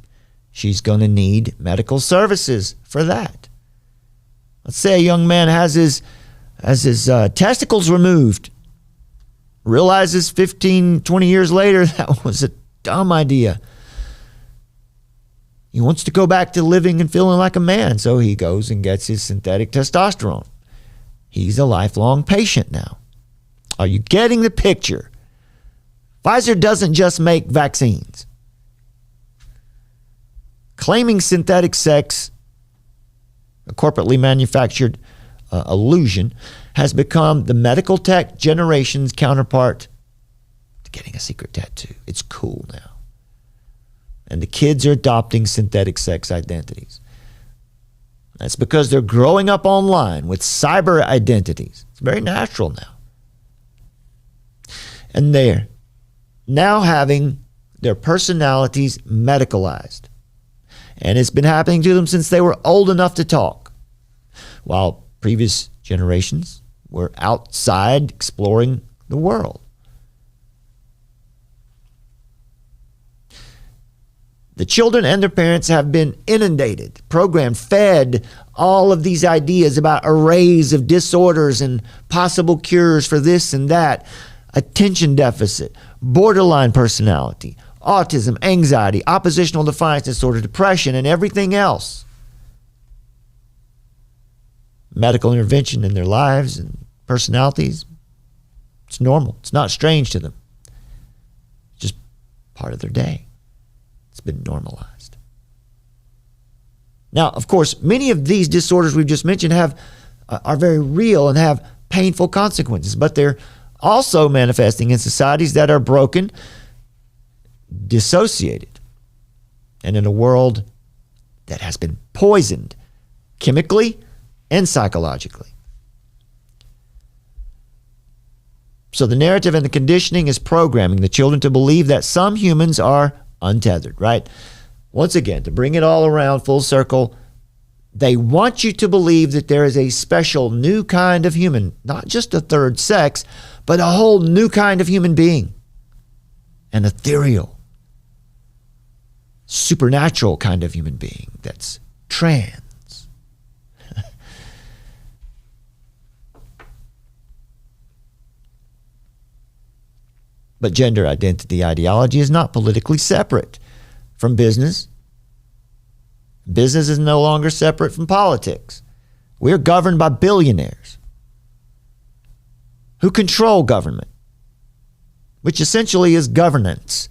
She's going to need medical services for that. Let's say a young man has his testicles removed. Realizes 15, 20 years later that was a dumb idea. He wants to go back to living and feeling like a man, so he goes and gets his synthetic testosterone. He's a lifelong patient now. Are you getting the picture? Pfizer doesn't just make vaccines. Claiming synthetic sex, a corporately manufactured illusion, has become the medical tech generation's counterpart to getting a secret tattoo. It's cool now. And the kids are adopting synthetic sex identities. That's because they're growing up online with cyber identities. It's very natural now. And they're now having their personalities medicalized. And it's been happening to them since they were old enough to talk. While previous generations were outside exploring the world. The children and their parents have been inundated, programmed, fed all of these ideas about arrays of disorders and possible cures for this and that. Attention deficit, borderline personality, autism, anxiety, oppositional defiance disorder, depression, and everything else. Medical intervention in their lives and personalities, it's normal. It's not strange to them. It's just part of their day. It's been normalized. Now, of course, many of these disorders we've just mentioned are very real and have painful consequences, but they're also manifesting in societies that are broken, dissociated, and in a world that has been poisoned chemically and psychologically. So the narrative and the conditioning is programming the children to believe that some humans are untethered, right? Once again, to bring it all around full circle, they want you to believe that there is a special new kind of human, not just a third sex, but a whole new kind of human being, an ethereal, supernatural kind of human being that's trans. But gender identity ideology is not politically separate from business. Business is no longer separate from politics. We're governed by billionaires who control government, which essentially is governance.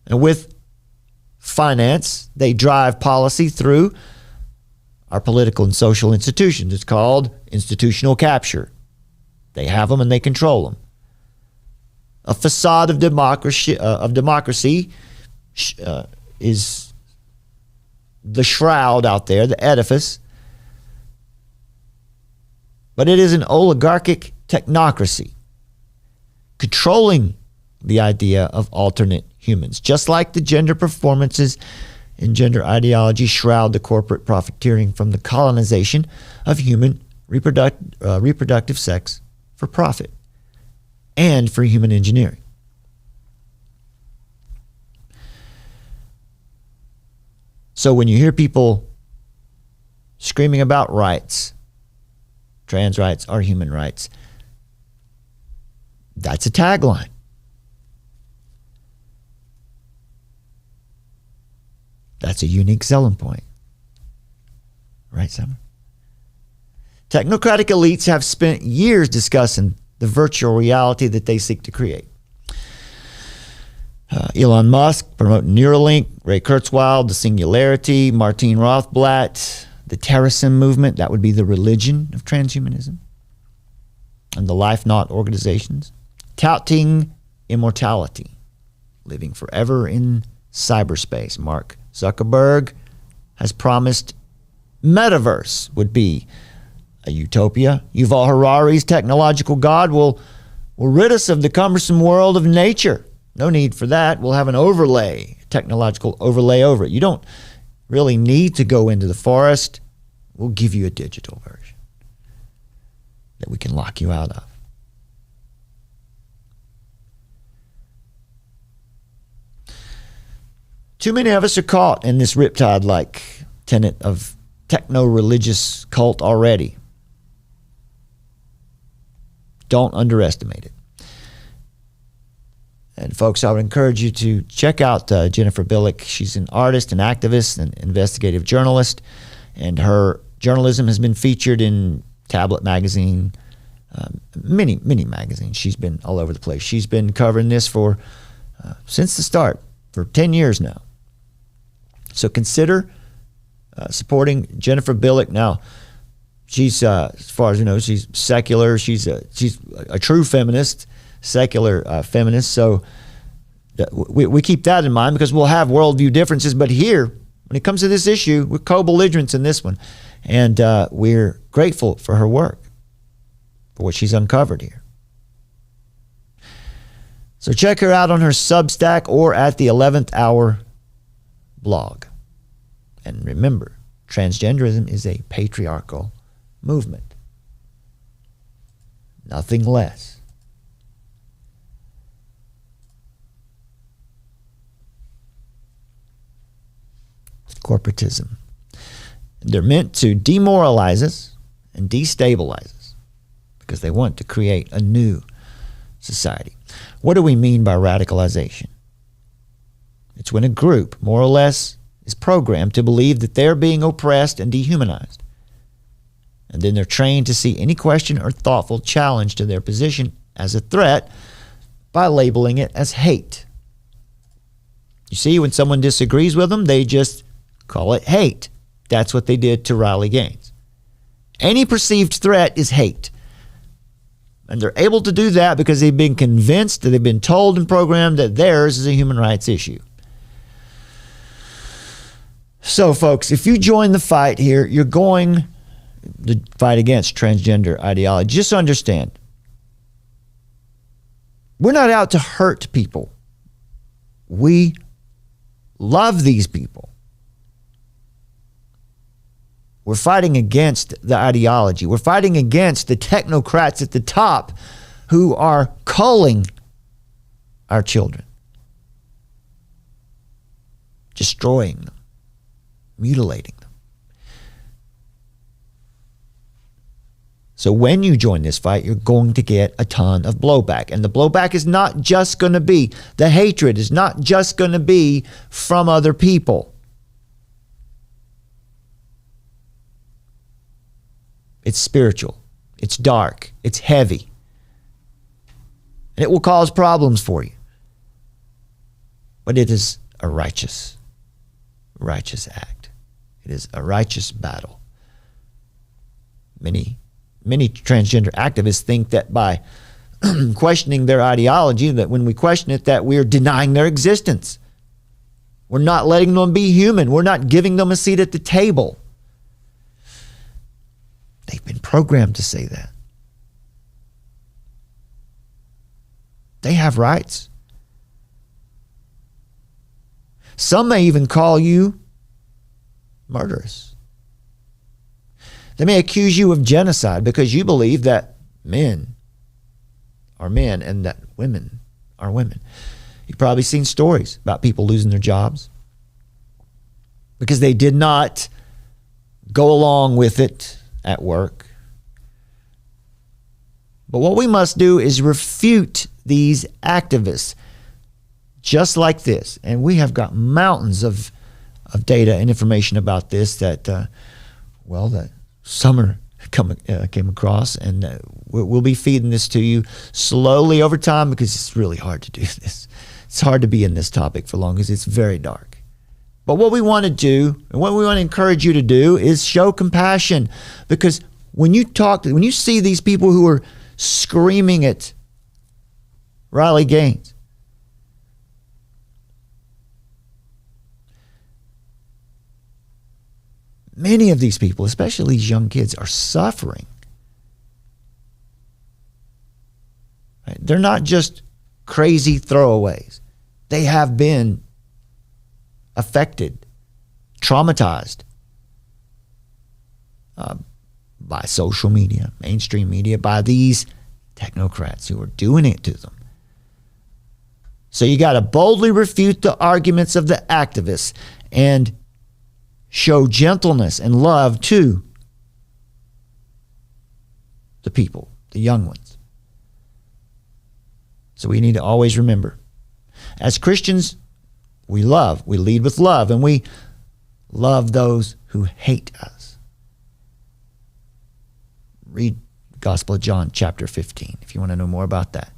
And with finance, they drive policy through our political and social institutions. It's called institutional capture. They have them and they control them. A facade of democracy, is the shroud out there, the edifice. But it is an oligarchic technocracy controlling the idea of alternate humans, just like the gender performances and gender ideology shroud the corporate profiteering from the colonization of human reproductive sex for profit and for human engineering. So when you hear people screaming about rights, trans rights are human rights, that's a tagline. That's a unique selling point. Right, Summer? Technocratic elites have spent years discussing the virtual reality that they seek to create. Elon Musk promoting Neuralink, Ray Kurzweil, the Singularity, Martine Rothblatt, the Terrorism movement, that would be the religion of transhumanism, and the Life Not organizations, touting immortality, living forever in cyberspace. Mark Zuckerberg has promised metaverse would be a utopia. Yuval Harari's technological God will rid us of the cumbersome world of nature. No need for that. We'll have an overlay, technological overlay over it. You don't really need to go into the forest. We'll give you a digital version that we can lock you out of. Too many of us are caught in this riptide-like tenet of techno-religious cult already. Don't underestimate it. And folks, I would encourage you to check out Jennifer Billick. She's an artist, an activist, an investigative journalist, and her journalism has been featured in Tablet magazine, many magazines. She's been all over the place. She's been covering this for since the start, for 10 years now. So consider supporting Jennifer Billick. Now, she's, as far as you know, she's secular. She's a true feminist, secular feminist. So we keep that in mind because we'll have worldview differences. But here, when it comes to this issue, we're co-belligerents in this one. And we're grateful for her work, for what she's uncovered here. So check her out on her Substack or at the 11th Hour blog. And remember, transgenderism is a patriarchal movement. Nothing less. Corporatism. They're meant to demoralize us and destabilize us because they want to create a new society. What do we mean by radicalization? It's when a group, more or less, is programmed to believe that they're being oppressed and dehumanized. And then they're trained to see any question or thoughtful challenge to their position as a threat by labeling it as hate. You see, when someone disagrees with them, they just call it hate. That's what they did to Riley Gaines. Any perceived threat is hate. And they're able to do that because they've been convinced, that they've been told and programmed that theirs is a human rights issue. So, folks, if you join the fight here, you're going to fight against transgender ideology. Just understand, we're not out to hurt people. We love these people. We're fighting against the ideology. We're fighting against the technocrats at the top who are culling our children, destroying them, mutilating them. So when you join this fight, you're going to get a ton of blowback. And the blowback is not just going to be, the hatred is not just going to be from other people. It's spiritual. It's dark. It's heavy. And it will cause problems for you. But it is a righteous act. It is a righteous battle. Many transgender activists think that by questioning their ideology, that when we question it, that we're denying their existence. We're not letting them be human. We're not giving them a seat at the table. They've been programmed to say that. They have rights. Some may even call you murderous. They may accuse you of genocide because you believe that men are men and that women are women. You've probably seen stories about people losing their jobs because they did not go along with it at work. But what we must do is refute these activists just like this. And we have got mountains of data and information about this that Summer came across, and we'll be feeding this to you slowly over time because it's really hard to do this. It's hard to be in this topic for long because it's very dark. But what we want to do, and what we want to encourage you to do, is show compassion, because when you see these people who are screaming at Riley Gaines, many of these people, especially these young kids, are suffering. Right? They're not just crazy throwaways. They have been affected, traumatized by social media, mainstream media, by these technocrats who are doing it to them. So you got to boldly refute the arguments of the activists and show gentleness and love to the people, the young ones. So we need to always remember, as Christians, we lead with love, and we love those who hate us. Read Gospel of John, chapter 15, if you want to know more about that.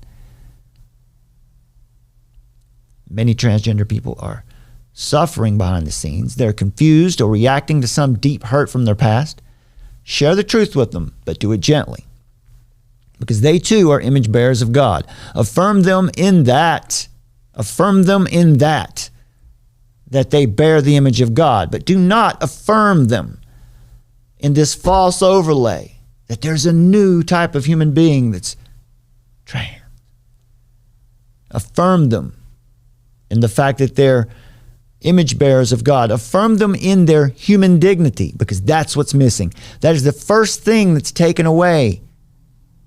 Many transgender people are suffering behind the scenes. They're confused or reacting to some deep hurt from their past. Share the truth with them, but do it gently, because they too are image bearers of God. Affirm them in that. Affirm them in that they bear the image of God. But do not affirm them in this false overlay that there's a new type of human being that's trans. Affirm them in the fact that they're image bearers of God. Affirm them in their human dignity, because that's what's missing. That is the first thing that's taken away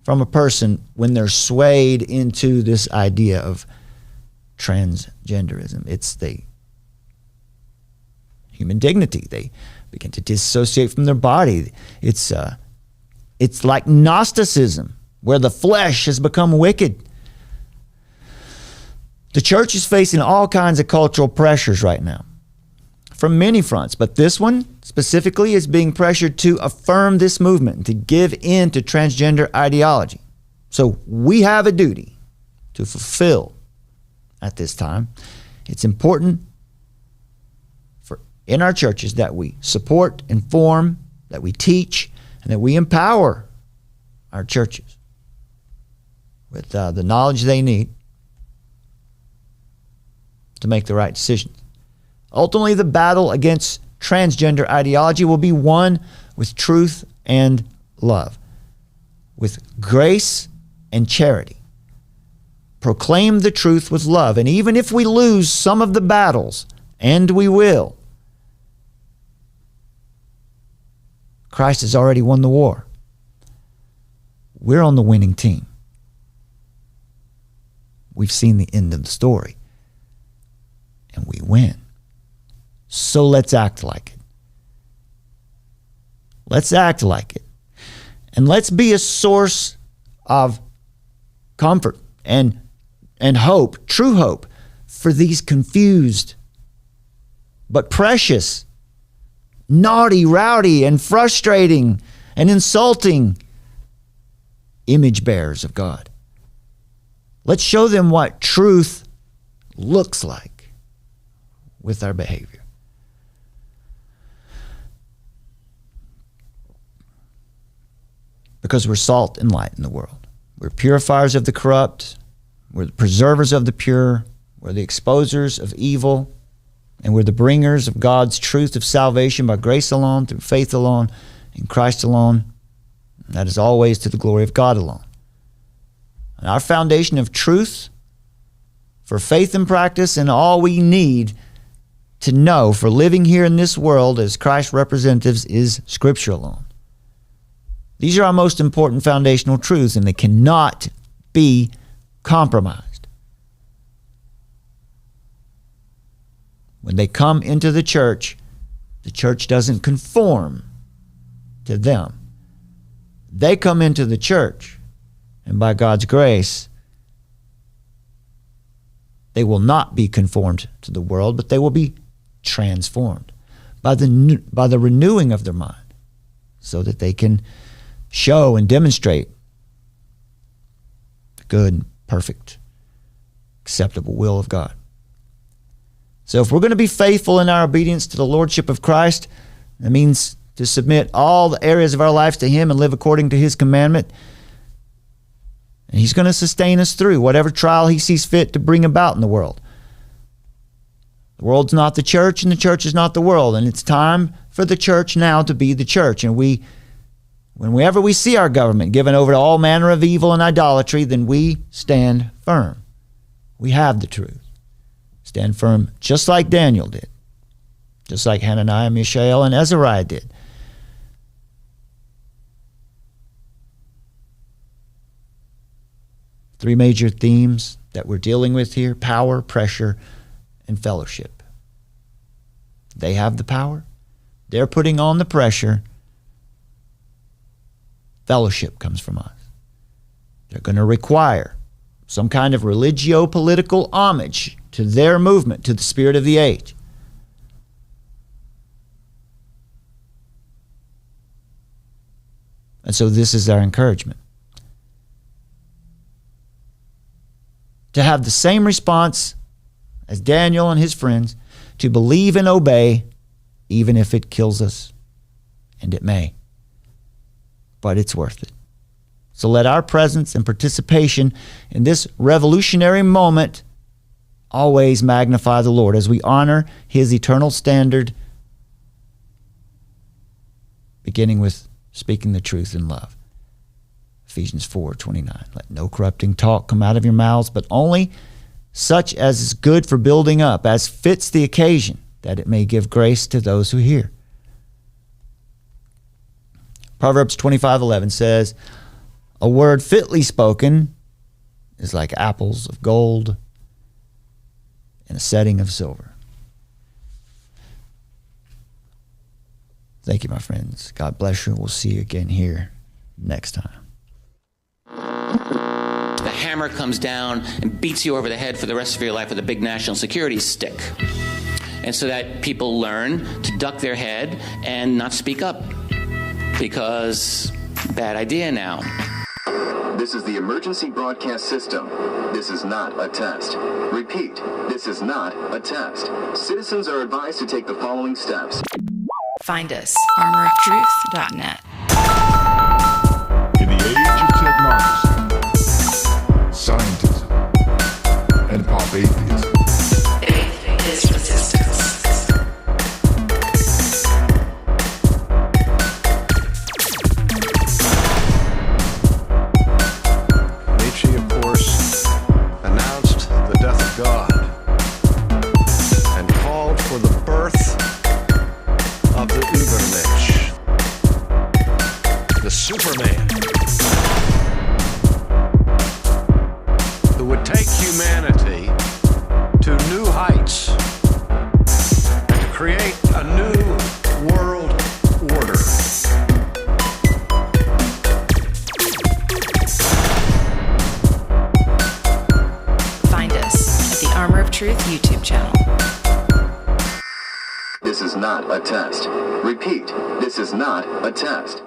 from a person when they're swayed into this idea of transgenderism. It's the human dignity. They begin to dissociate from their body. It's like Gnosticism, where the flesh has become wicked. The church is facing all kinds of cultural pressures right now from many fronts, but this one specifically is being pressured to affirm this movement and to give in to transgender ideology. So we have a duty to fulfill at this time. It's important in our churches that we support, inform, that we teach, and that we empower our churches with the knowledge they need to make the right decisions. Ultimately, the battle against transgender ideology will be won with truth and love, with grace and charity. Proclaim the truth with love. And even if we lose some of the battles, and we will, Christ has already won the war. We're on the winning team. We've seen the end of the story. And we win. So let's act like it. Let's act like it. And let's be a source of comfort and hope, true hope, for these confused but precious, naughty, rowdy, and frustrating and insulting image bearers of God. Let's show them what truth looks like with our behavior. Because we're salt and light in the world. We're purifiers of the corrupt. We're the preservers of the pure. We're the exposers of evil. And we're the bringers of God's truth of salvation by grace alone, through faith alone, in Christ alone. And that is always to the glory of God alone. And our foundation of truth for faith and practice and all we need to know for living here in this world as Christ's representatives is Scripture alone. These are our most important foundational truths, and they cannot be compromised. When they come into the church doesn't conform to them. They come into the church, and by God's grace, they will not be conformed to the world, but they will be transformed by the renewing of their mind, so that they can show and demonstrate the good, perfect, acceptable will of God. So if we're going to be faithful in our obedience to the Lordship of Christ, that means to submit all the areas of our lives to Him and live according to His commandment. And He's going to sustain us through whatever trial He sees fit to bring about in the world. The world's not the church, and the church is not the world. And it's time for the church now to be the church. And whenever we see our government given over to all manner of evil and idolatry, then we stand firm. We have the truth. Stand firm just like Daniel did. Just like Hananiah, Mishael, and Azariah did. Three major themes that we're dealing with here: power, pressure, and fellowship. They have the power. They're putting on the pressure. Fellowship comes from us. They're going to require some kind of religio-political homage to their movement, to the spirit of the age. And so this is our encouragement. To have the same response as Daniel and his friends, to believe and obey, even if it kills us, and it may. But it's worth it. So let our presence and participation in this revolutionary moment always magnify the Lord as we honor His eternal standard, beginning with speaking the truth in love. Ephesians 4:29. Let no corrupting talk come out of your mouths, but only such as is good for building up, as fits the occasion, that it may give grace to those who hear. Proverbs 25:11 says, a word fitly spoken is like apples of gold in a setting of silver. Thank you, my friends. God bless you. We'll see you again here next time. The hammer comes down and beats you over the head for the rest of your life with a big national security stick. And so that people learn to duck their head and not speak up. Because bad idea now. This is the emergency broadcast system. This is not a test. Repeat, this is not a test. Citizens are advised to take the following steps. Find us, armoroftruth.net. In the age of technocracy, scientism, and pop atheism, Faith is resistance. Nietzsche, of course, announced the death of God and called for the birth of the Übermensch, the Superman, who would take humanity to new heights and to create a new world order. Find us at the Armor of Truth YouTube channel. This is not a test. Repeat, this is not a test.